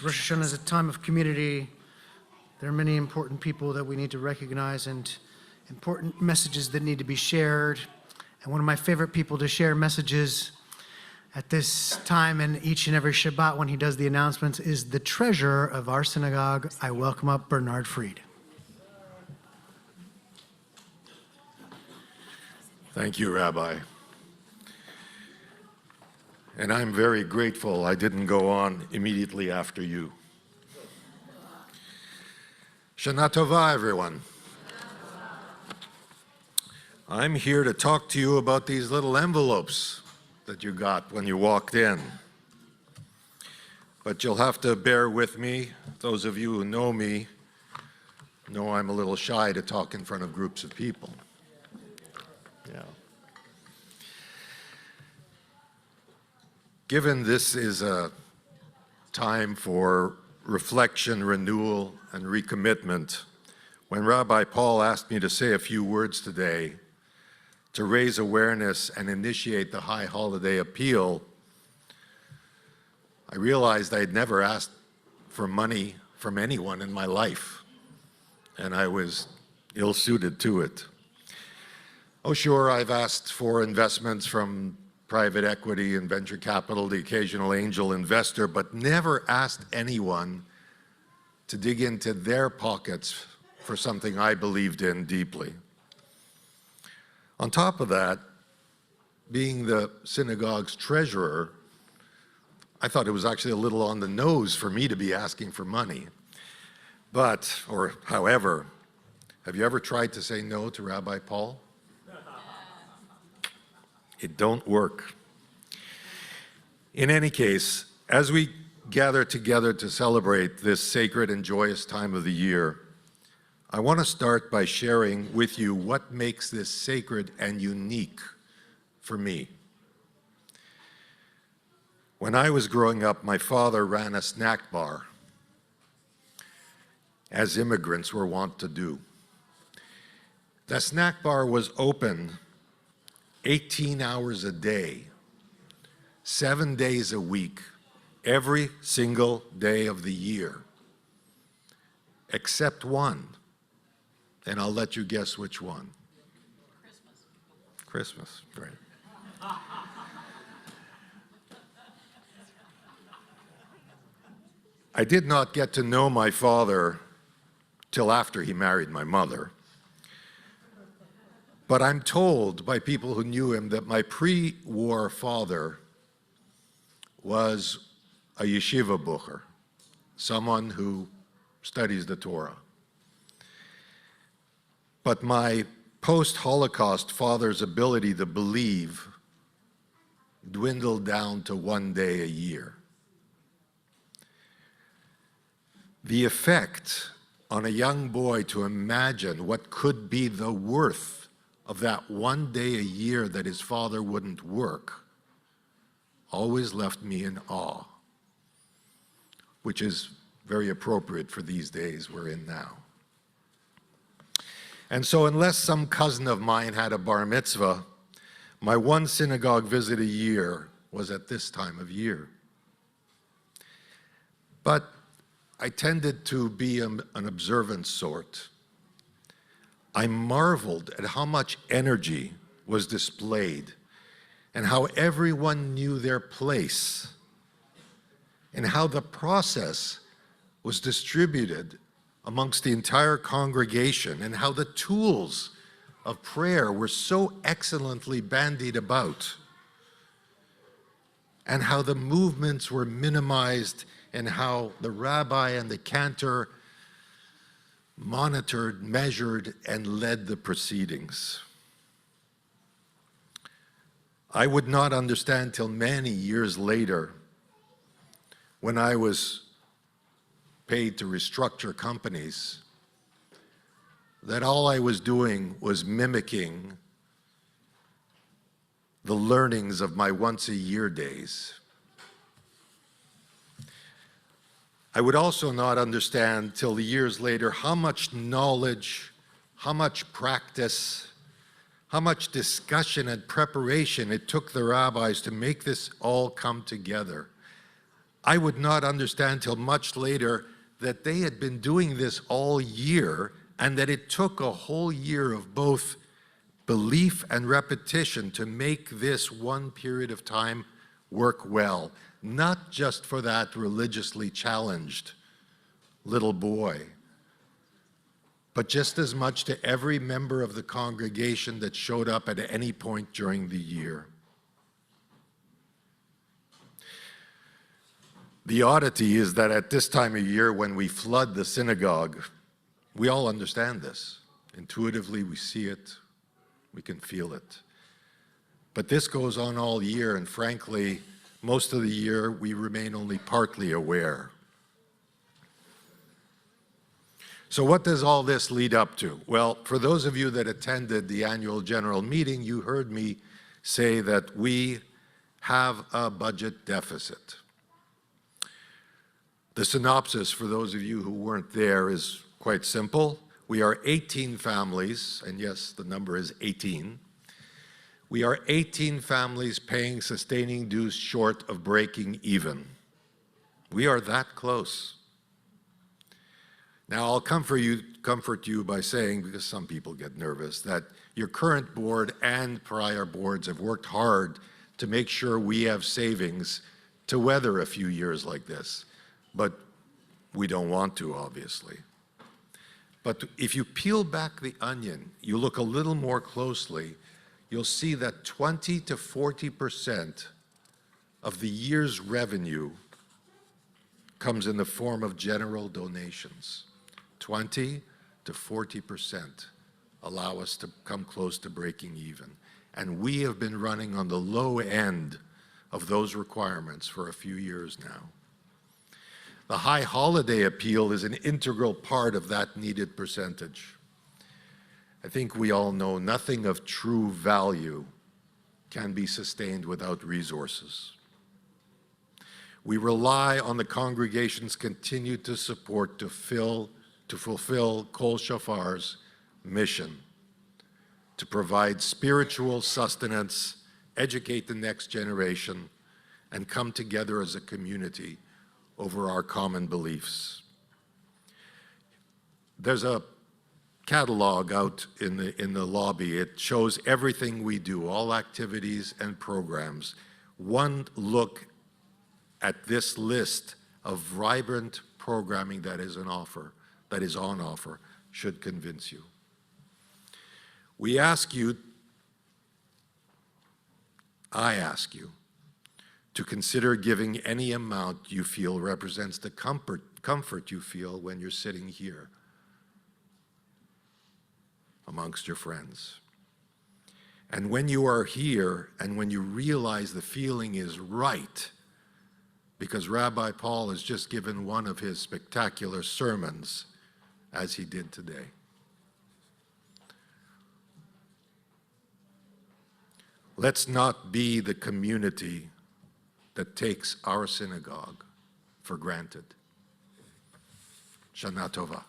Rosh Hashanah is a time of community. There are many important people that we need to recognize and important messages that need to be shared. And one of my favorite people to share messages at this time and each and every Shabbat when he does the announcements is the treasurer of our synagogue. I welcome up Bernard Fried. Thank you, Rabbi. And I'm very grateful I didn't go on immediately after you. Shana Tova, everyone. I'm here to talk to you about these little envelopes that you got when you walked in. But you'll have to bear with me. Those of you who know me know I'm a little shy to talk in front of groups of people. Yeah. Given this is a time for reflection, renewal, and recommitment, when Rabbi Paul asked me to say a few words today to raise awareness and initiate the High Holiday Appeal, I realized I'd never asked for money from anyone in my life, and I was ill-suited to it. Oh, sure, I've asked for investments from private equity and venture capital, the occasional angel investor, but never asked anyone to dig into their pockets for something I believed in deeply. On top of that, being the synagogue's treasurer, I thought it was actually a little on the nose for me to be asking for money. However, have you ever tried to say no to Rabbi Paul? It don't work. In any case, as we gather together to celebrate this sacred and joyous time of the year, I want to start by sharing with you what makes this sacred and unique for me. When I was growing up, my father ran a snack bar, as immigrants were wont to do. The snack bar was open 18 hours a day, 7 days a week, every single day of the year, except one. And I'll let you guess which one. Christmas, right. I did not get to know my father till after he married my mother. But I'm told by people who knew him that my pre-war father was a yeshiva bucher, someone who studies the Torah. But my post-Holocaust father's ability to believe dwindled down to 1 day a year. The effect on a young boy to imagine what could be the worth of that 1 day a year that his father wouldn't work always left me in awe, which is very appropriate for these days we're in now. And so unless some cousin of mine had a bar mitzvah, my one synagogue visit a year was at this time of year. But I tended to be an observant sort. I marveled at how much energy was displayed and how everyone knew their place and how the process was distributed amongst the entire congregation and how the tools of prayer were so excellently bandied about and how the movements were minimized and how the rabbi and the cantor monitored, measured, and led the proceedings. I would not understand till many years later when I was paid to restructure companies that all I was doing was mimicking the learnings of my once-a-year days. I would also not understand till years later how much knowledge, how much practice, how much discussion and preparation it took the rabbis to make this all come together. I would not understand till much later that they had been doing this all year, and that it took a whole year of both belief and repetition to make this one period of time work well, not just for that religiously challenged little boy, but just as much to every member of the congregation that showed up at any point during the year. The oddity is that at this time of year, when we flood the synagogue, we all understand this. Intuitively, we see it, we can feel it. But this goes on all year, and frankly, most of the year, we remain only partly aware. So what does all this lead up to? Well, for those of you that attended the annual general meeting, you heard me say that we have a budget deficit. The synopsis, for those of you who weren't there, is quite simple. We are 18 families, and yes, the number is 18. We are 18 families paying sustaining dues short of breaking even. We are that close. Now, I'll comfort you by saying, because some people get nervous, that your current board and prior boards have worked hard to make sure we have savings to weather a few years like this. But we don't want to, obviously. But if you peel back the onion, you look a little more closely, you'll see that 20 to 40% of the year's revenue comes in the form of general donations. 20 to 40% allow us to come close to breaking even. And we have been running on the low end of those requirements for a few years now. The high holiday appeal is an integral part of that needed percentage. I think we all know nothing of true value can be sustained without resources. We rely on the congregation's continued support to fulfill Kol Shofar's mission, to provide spiritual sustenance, educate the next generation, and come together as a community over our common beliefs. There's a catalog out in the lobby. It shows everything we do, all activities and programs. One look at this list of vibrant programming that is on offer, should convince you. I ask you, to consider giving any amount you feel represents the comfort you feel when you're sitting here amongst your friends. And when you are here and when you realize the feeling is right, because Rabbi Paul has just given one of his spectacular sermons, as he did today. Let's not be the community that takes our synagogue for granted. Shana Tova.